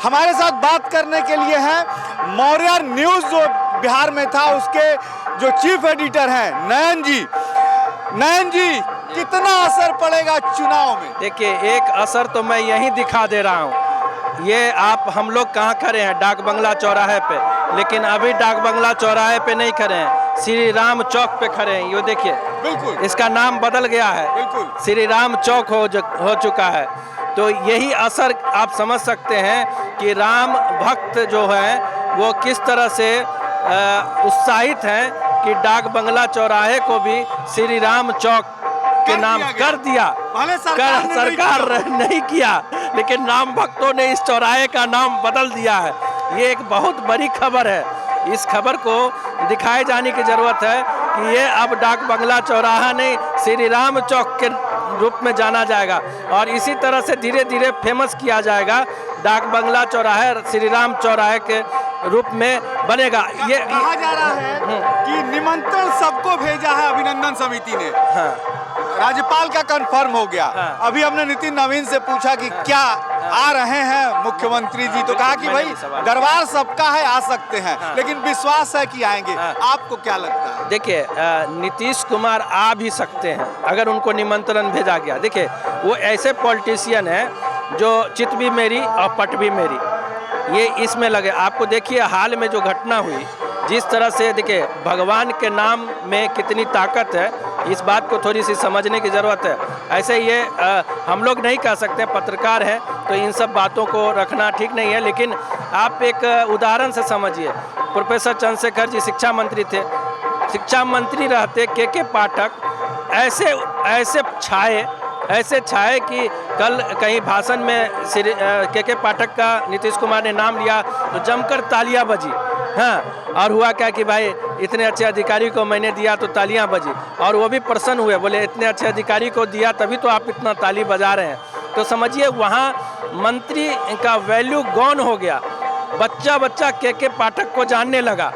हमारे साथ बात करने के लिए हैं मौर्य न्यूज़ जो बिहार में था उसके जो चीफ एडिटर हैं नयन जी। नयन जी, कितना असर पड़ेगा चुनाव में? देखिए, एक असर तो मैं यहीं दिखा दे रहा हूँ। ये आप हम लोग कहाँ खड़े हैं? डाक बंगला चौराहे पे, लेकिन अभी डाक बंगला चौराहे पे नहीं खड़े हैं, श्री राम चौक पे खड़े हैं। ये देखिए, बिल्कुल इसका नाम बदल गया है, बिल्कुल श्री राम चौक हो चुका है। तो यही असर आप समझ सकते हैं कि राम भक्त जो है वो किस तरह से उत्साहित हैं कि डाक बंगला चौराहे को भी श्री राम चौक के नाम कर दिया। सरकार नहीं किया, लेकिन राम भक्तों ने इस चौराहे का नाम बदल दिया है। ये एक बहुत बड़ी खबर है। इस खबर को दिखाए जाने की जरूरत है कि ये अब डाक बंगला चौराहा नहीं, श्री राम चौक के रूप में जाना जाएगा और इसी तरह से धीरे धीरे फेमस किया जाएगा। डाक बंगला चौराहे श्री राम चौराहे के रूप में बनेगा। ये कहा जा रहा है कि निमंत्रण सबको भेजा है अभिनंदन समिति ने। हाँ, राज्यपाल का कंफर्म हो गया। हाँ। अभी हमने नितिन नवीन से पूछा कि क्या आ रहे हैं मुख्यमंत्री जी, तो कहा कि भाई दरबार सबका है, आ सकते हैं। हाँ। लेकिन विश्वास है कि आएंगे। हाँ। आपको क्या लगता है? देखिए, नीतीश कुमार आ भी सकते हैं अगर उनको निमंत्रण भेजा गया। देखिए, वो ऐसे पॉलिटिशियन हैं जो चित भी मेरी और पट भी मेरी, ये इसमें लगे। आपको देखिए हाल में जो घटना हुई, जिस तरह से देखिए भगवान के नाम में कितनी ताकत है, इस बात को थोड़ी सी समझने की ज़रूरत है। ऐसे ये हम लोग नहीं कह सकते, पत्रकार हैं तो इन सब बातों को रखना ठीक नहीं है। लेकिन आप एक उदाहरण से समझिए, प्रोफेसर चंद्रशेखर जी शिक्षा मंत्री थे। शिक्षा मंत्री रहते के पाठक ऐसे छाए कि कल कहीं भाषण में के पाठक का नीतीश कुमार ने नाम लिया तो जमकर तालियां बजी। हाँ, और हुआ क्या कि भाई इतने अच्छे अधिकारी को मैंने दिया तो तालियां बजी, और वो भी प्रसन्न हुए, बोले इतने अच्छे अधिकारी को दिया तभी तो आप इतना ताली बजा रहे हैं। तो समझिए वहाँ मंत्री का वैल्यू गॉन हो गया। बच्चा बच्चा के पाठक को जानने लगा,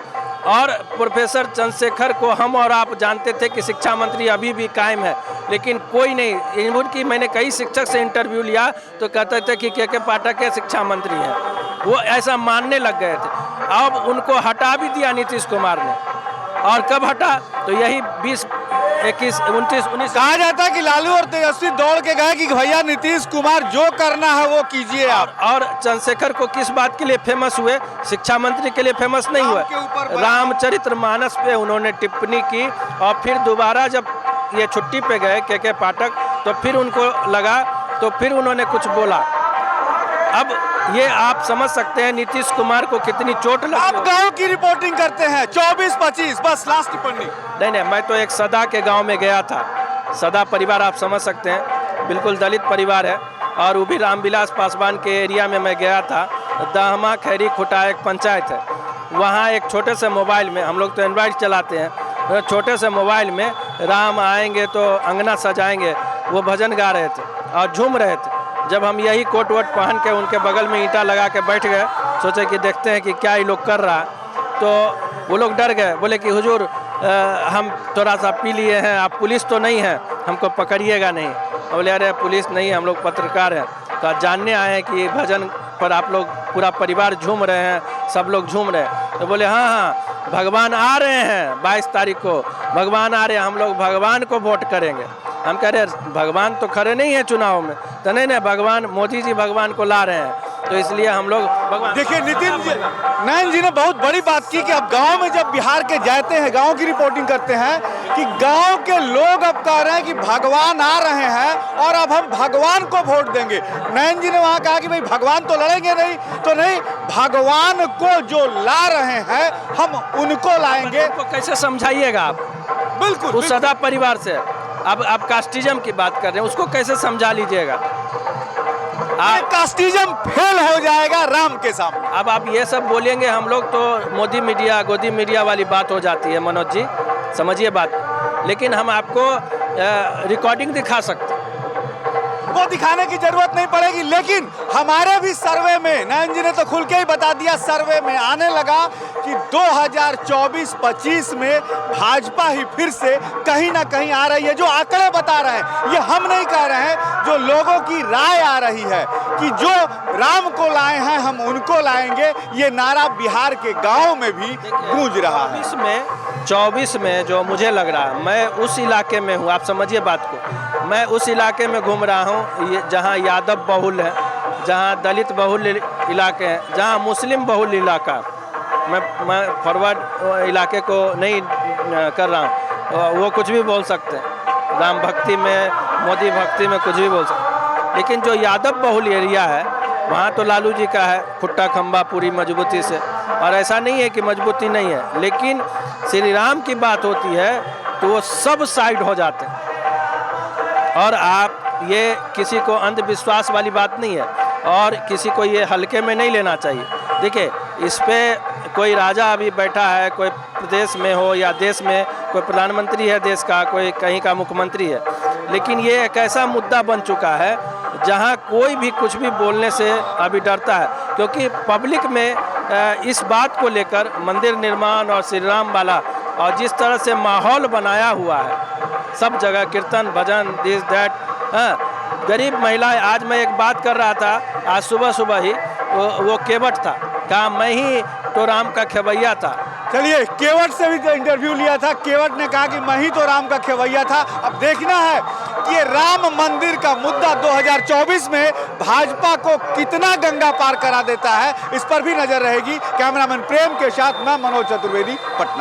और प्रोफेसर चंद्रशेखर को हम और आप जानते थे कि शिक्षा मंत्री अभी भी कायम है, लेकिन कोई नहीं। इनकी मैंने कई शिक्षक से इंटरव्यू लिया तो कहते थे कि के पाठक के शिक्षा मंत्री हैं, वो ऐसा मानने लग गए थे। अब उनको हटा भी दिया नीतीश कुमार ने, और कब हटा? तो यही 20, 21, 29, 19 कहा जाता है कि लालू और तेजस्वी दौड़ के गए कि भैया नीतीश कुमार जो करना है वो कीजिए आप। और चंद्रशेखर को किस बात के लिए फेमस हुए? शिक्षा मंत्री के लिए फेमस नहीं हुए, रामचरितमानस पे उन्होंने टिप्पणी की, और फिर दोबारा जब ये छुट्टी पे गए के पाठक, तो फिर उनको लगा, तो फिर उन्होंने कुछ बोला। अब ये आप समझ सकते हैं नीतीश कुमार को कितनी चोट लगी। आप गांव की रिपोर्टिंग करते हैं 24-25, बस लास्ट टिप्पणी। नहीं, मैं तो एक सदा के गांव में गया था। सदा परिवार आप समझ सकते हैं, बिल्कुल दलित परिवार है, और वो भी रामविलास पासवान के एरिया में मैं गया था। दहमा खैरी खुटा एक पंचायत है, वहाँ एक छोटे से मोबाइल में, हम लोग तो एंड्रॉइड चलाते हैं, छोटे से मोबाइल में राम आएंगे तो अंगना सजाएंगे, वो भजन गा रहे थे और झूम रहे थे। जब हम यही कोट वोट पहन के उनके बगल में ईंटा लगा के बैठ गए, सोचे कि देखते हैं कि क्या ये लोग कर रहा है, तो वो लोग डर गए, बोले कि हुजूर हम थोड़ा सा पी लिए हैं, आप पुलिस तो नहीं हैं, हमको पकड़िएगा नहीं। बोले अरे पुलिस नहीं, हम लोग पत्रकार हैं, तो आज जानने आए हैं कि भजन पर आप लोग पूरा परिवार झूम रहे हैं, सब लोग झूम रहे हैं। तो बोले हाँ, भगवान आ रहे हैं 22 तारीख को, भगवान आ रहे हैं, हम लोग भगवान को वोट करेंगे। हम कह रहे भगवान तो खड़े नहीं है चुनाव में, तो नहीं, भगवान मोदी जी भगवान को ला रहे हैं, तो इसलिए हम लोग भगवान। देखिए नितिन जी, नयन जी ने बहुत बड़ी बात की कि अब गांव में जब बिहार के जाते हैं, गांव की रिपोर्टिंग करते हैं, कि गांव के लोग अब कह रहे हैं कि भगवान आ रहे हैं और अब हम भगवान को वोट देंगे। नयन जी ने वहां कहा कि भाई भगवान तो लड़ेंगे नहीं, तो नहीं, भगवान को जो ला रहे हैं हम उनको लाएंगे। उनको कैसे समझाइएगा आप? बिल्कुल, उस सदा परिवार से अब आप कास्टिज्म की बात कर रहे हैं, उसको कैसे समझा लीजिएगा? कास्टिज्म फेल हो जाएगा राम के सामने। अब आप ये सब बोलेंगे हम लोग तो मोदी मीडिया, गोदी मीडिया वाली बात हो जाती है। मनोज जी समझिए बात, लेकिन हम आपको रिकॉर्डिंग दिखा सकते हैं। वो दिखाने की जरूरत नहीं पड़ेगी। लेकिन हमारे भी सर्वे में नयन जी ने तो खुल के ही बता दिया, सर्वे में आने लगा कि 2024-25 में भाजपा ही फिर से कहीं ना कहीं आ रही है। जो आंकड़े बता रहे हैं, ये हम नहीं कह रहे हैं, जो लोगों की राय आ रही है कि जो राम को लाए हैं हम उनको लाएंगे, ये नारा बिहार के गांव में भी गूंज रहा है। 24 में जो मुझे लग रहा है, मैं उस इलाके में हूँ, आप समझिए बात को, मैं उस इलाके में घूम रहा हूँ जहाँ यादव बहुल है, जहाँ दलित बहुल इलाके हैं, जहाँ मुस्लिम बहुल इलाका। मैं फॉरवर्ड इलाके को नहीं कर रहा हूँ, वो कुछ भी बोल सकते हैं, राम भक्ति में, मोदी भक्ति में कुछ भी बोल सकते हैं, लेकिन जो यादव बहुल एरिया है वहाँ तो लालू जी का है खुट्टा खंबा पूरी मजबूती से। और ऐसा नहीं है कि मजबूती नहीं है, लेकिन श्री राम की बात होती है तो वो सब साइड हो जाते हैं। और आप ये किसी को अंधविश्वास वाली बात नहीं है और किसी को ये हल्के में नहीं लेना चाहिए। देखिए, इस पे कोई राजा अभी बैठा है, कोई प्रदेश में हो या देश में, कोई प्रधानमंत्री है देश का, कोई कहीं का मुख्यमंत्री है, लेकिन ये एक ऐसा मुद्दा बन चुका है जहां कोई भी कुछ भी बोलने से अभी डरता है, क्योंकि पब्लिक में इस बात को लेकर मंदिर निर्माण और श्री राम वाला और जिस तरह से माहौल बनाया हुआ है, सब जगह कीर्तन भजन दिस दैट, गरीब महिलाएं। आज मैं एक बात कर रहा था, आज सुबह ही वो केवट था, कहा मैं ही तो राम का खेवैया था। चलिए, केवट से भी तो इंटरव्यू लिया था, केवट ने कहा कि मैं ही तो राम का खेवैया था। अब देखना है कि ये राम मंदिर का मुद्दा 2024 में भाजपा को कितना गंगा पार करा देता है, इस पर भी नजर रहेगी। कैमरामैन प्रेम के साथ मैं मनोज चतुर्वेदी, पटना।